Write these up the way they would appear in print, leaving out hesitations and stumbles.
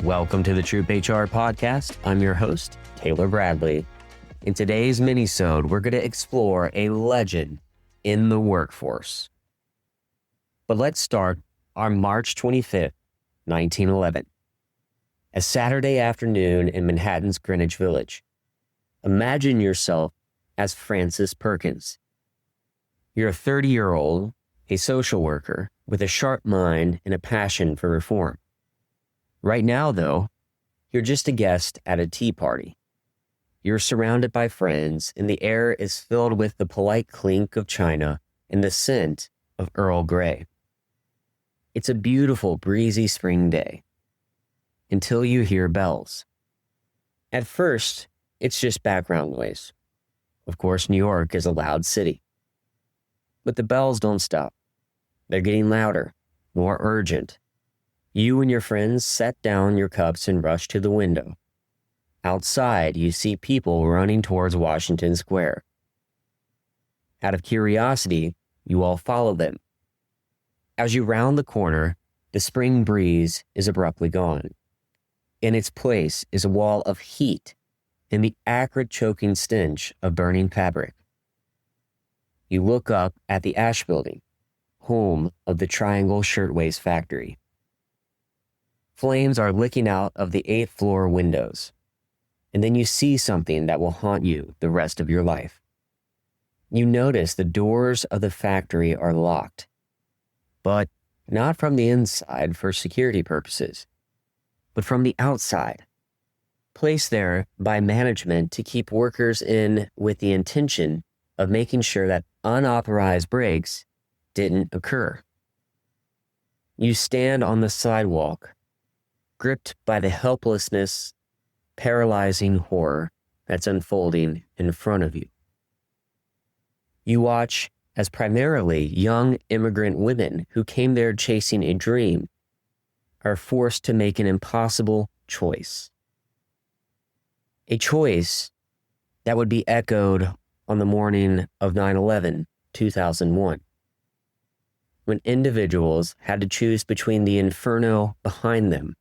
Welcome to the Troop HR podcast. I'm your host, Taylor Bradley. In today's mini-sode, we're going to explore a legend in the workforce. But let's start on March 25th, 1911. A Saturday afternoon in Manhattan's Greenwich Village. Imagine yourself as Frances Perkins. You're a 30-year-old, a social worker with a sharp mind and a passion for reform. Right now, though, you're just a guest at a tea party. You're surrounded by friends, and the air is filled with the polite clink of china and the scent of Earl Grey. It's a beautiful, breezy spring day, until you hear bells. At first, it's just background noise. Of course, New York is a loud city. But the bells don't stop. They're getting louder, more urgent. You and your friends set down your cups and rush to the window. Outside, you see people running towards Washington Square. Out of curiosity, you all follow them. As you round the corner, the spring breeze is abruptly gone. In its place is a wall of heat and the acrid choking stench of burning fabric. You look up at the Ash Building, home of the Triangle Shirtwaist Factory. Flames are licking out of the 8th floor windows, and then you see something that will haunt you the rest of your life. You notice the doors of the factory are locked, but not from the inside for security purposes, but from the outside, placed there by management to keep workers in with the intention of making sure that unauthorized breaks didn't occur. You stand on the sidewalk, gripped by the helplessness, paralyzing horror that's unfolding in front of you. You watch as primarily young immigrant women who came there chasing a dream are forced to make an impossible choice. A choice that would be echoed on the morning of 9/11, 2001, when individuals had to choose between the inferno behind them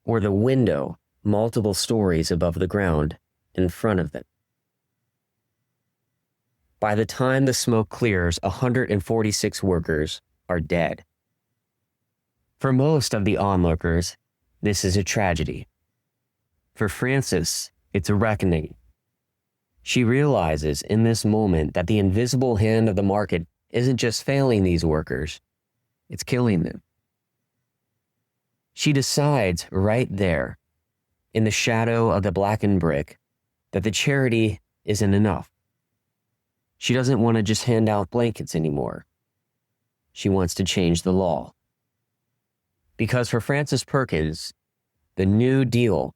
or the window multiple stories above the ground in front of them. By the time the smoke clears, 146 workers are dead. For most of the onlookers, this is a tragedy. For Frances, it's a reckoning. She realizes in this moment that the invisible hand of the market isn't just failing these workers, it's killing them. She decides right there, in the shadow of the blackened brick, that the charity isn't enough. She doesn't want to just hand out blankets anymore. She wants to change the law. Because for Frances Perkins, the New Deal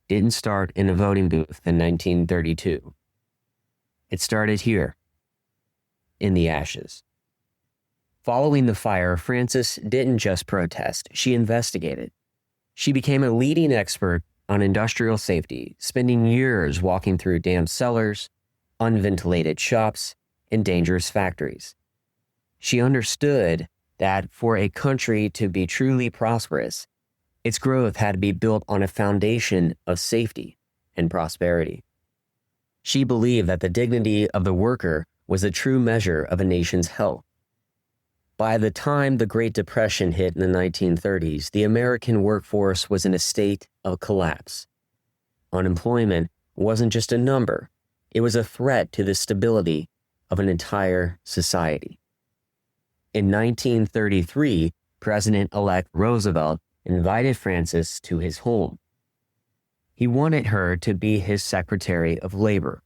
didn't start in a voting booth in 1932. It started here, in the ashes. Following the fire, Frances didn't just protest, she investigated. She became a leading expert on industrial safety, spending years walking through damp cellars, unventilated shops, and dangerous factories. She understood that for a country to be truly prosperous, its growth had to be built on a foundation of safety and prosperity. She believed that the dignity of the worker was the true measure of a nation's health. By the time the Great Depression hit in the 1930s, the American workforce was in a state of collapse. Unemployment wasn't just a number, it was a threat to the stability of an entire society. In 1933, President-elect Roosevelt invited Frances to his home. He wanted her to be his Secretary of Labor,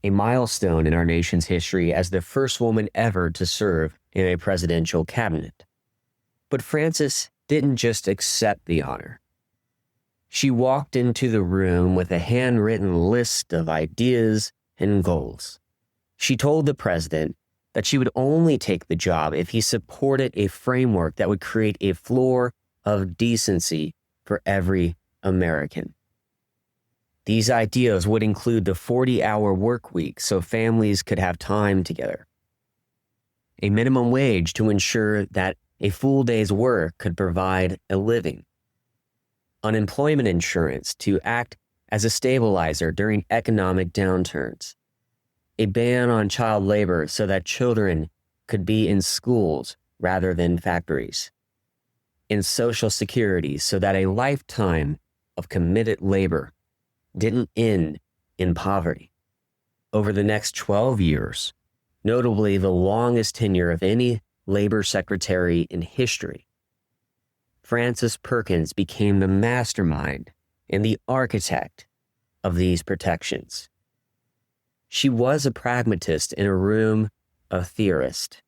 a milestone in our nation's history as the first woman ever to serve in a presidential cabinet. But Frances didn't just accept the honor. She walked into the room with a handwritten list of ideas and goals. She told the president that she would only take the job if he supported a framework that would create a floor of decency for every American. These ideas would include the 40-hour work week so families could have time together, a minimum wage to ensure that a full day's work could provide a living, unemployment insurance to act as a stabilizer during economic downturns, a ban on child labor so that children could be in schools rather than factories, and Social Security so that a lifetime of committed labor didn't end in poverty. Over the next 12 years, notably the longest tenure of any labor secretary in history, Frances Perkins became the mastermind and the architect of these protections. She was a pragmatist in a room of theorists.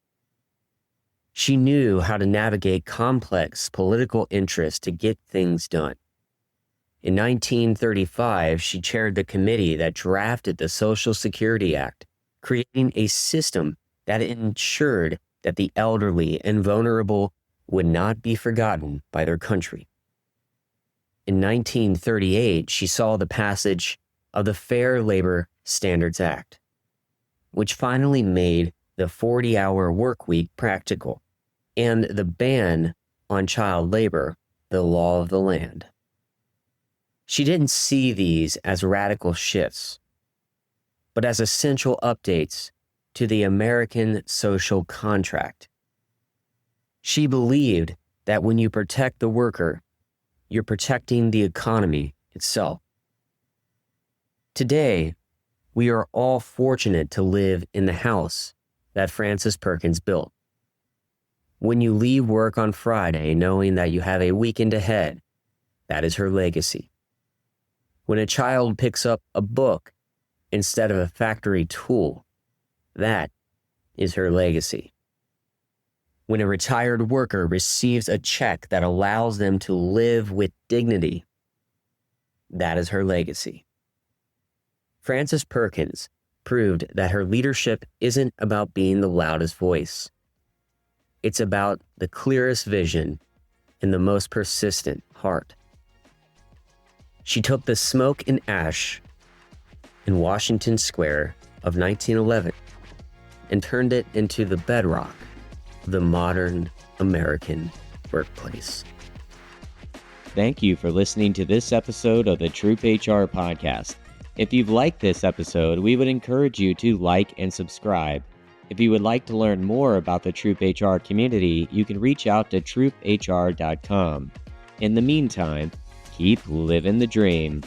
She knew how to navigate complex political interests to get things done. In 1935, she chaired the committee that drafted the Social Security Act, creating a system that ensured that the elderly and vulnerable would not be forgotten by their country. In 1938, she saw the passage of the Fair Labor Standards Act, which finally made the 40-hour workweek practical and the ban on child labor the law of the land. She didn't see these as radical shifts, but as essential updates to the American social contract. She believed that when you protect the worker, you're protecting the economy itself. Today, we are all fortunate to live in the house that Frances Perkins built. When you leave work on Friday knowing that you have a weekend ahead, that is her legacy. When a child picks up a book instead of a factory tool, that is her legacy. When a retired worker receives a check that allows them to live with dignity, that is her legacy. Frances Perkins proved that her leadership isn't about being the loudest voice. It's about the clearest vision and the most persistent heart. She took the smoke and ash in Washington Square of 1911 and turned it into the bedrock of the modern American workplace. Thank you for listening to this episode of the Troop HR podcast. If you've liked this episode, we would encourage you to like and subscribe. If you would like to learn more about the Troop HR community, you can reach out to troophr.com. In the meantime, keep living the dream.